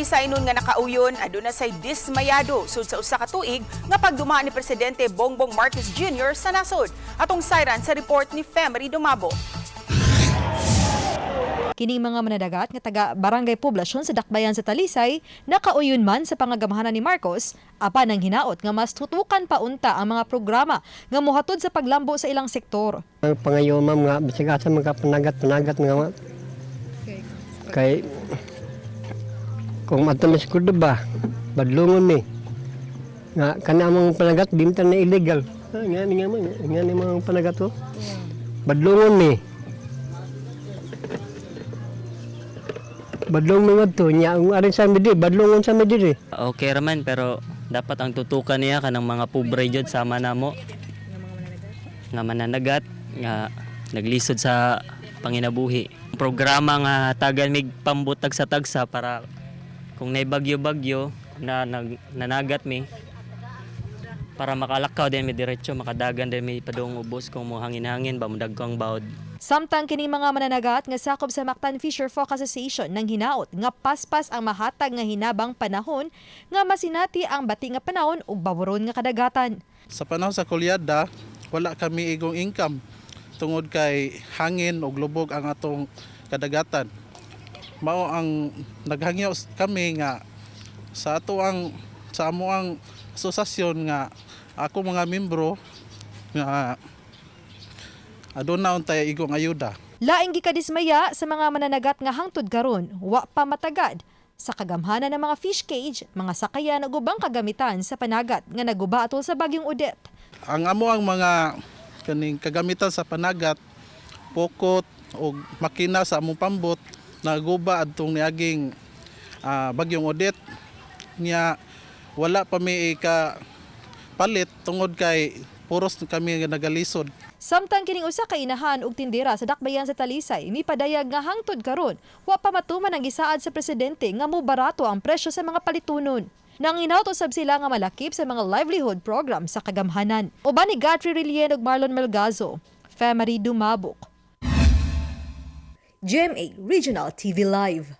Talisay nun nga nakauyon aduna say dismayado sud sa usa ka tuig nga pagdumaan ni Presidente Bongbong Marcos Jr. sa nasod. Atong sayran sa report ni Femery Dumabo. Kining mga mananagat nga taga barangay poblasyon sa Dakbayan sa Talisay nakauyon man sa pangagamahanan ni Marcos apan ang hinaot nga mas tutukan pa unta ang mga programa nga mohatod sa paglambo sa ilang sektor. Ang pangayo ma'am nga bisag asa mga panagat nga kay kung matamis ko ba badlungon mi nga kana among panagat bimtan na illegal nga ni mga panagat ko badlungon mi badlong mga to nya ang arin sa midi badlongon sa midi okay raman pero dapat ang tutukan niya kanang mga pobre jud sama namo nga mananagat nga naglisod sa panginabuhi programa nga tagan mig pambutag sa tagsa para kung nay bagyo-bagyo na nanagat mi para makalakaw din mi diretso makadagan din mi padung ubos kung mo hangin-hangin ba mo dagkong bawd. Samtang kining mga mananagat nga sakop sa Mactan Fisher Folk Association nang hinaot nga paspas ang mahatag nga hinabang panahon nga masinati ang bati nga panahon ug baworon nga kadagatan. Sa panahon sa kulyada wala kami igong income tungod kay hangin ug lubog ang atong kadagatan. Mao ang naghangyo kami nga sa amo ang asosasyon nga ako mga membro nga aduna untay igong ayuda. Laing gikadismaya sa mga mananagat nga hangtod karon wa pa matagad sa kagamhanan ng mga fish cage, mga sakayan ug ubang kagamitan sa panagat nga naguba atol sa bagyong Odette. Ang amo ang mga kaning kagamitan sa panagat, pokot o makina sa among pambot naguba adtong niaging bagyong Odette nya wala pa mi ka palit tungod kay puros kami nagalisod. Samtang kining usa ka inahan ug tindera sa Dakbayan sa Talisay mipadayag nga hangtod karon wa pa matuman ang gisaad sa presidente nga mobarato ang presyo sa mga palitunon. Nang inauto sab sila nga malakip sa mga livelihood program sa kagamhanan. Uban ni Gatri Rilien ug Marlon Melgazo, Femery Dumabok. GMA Regional TV Live.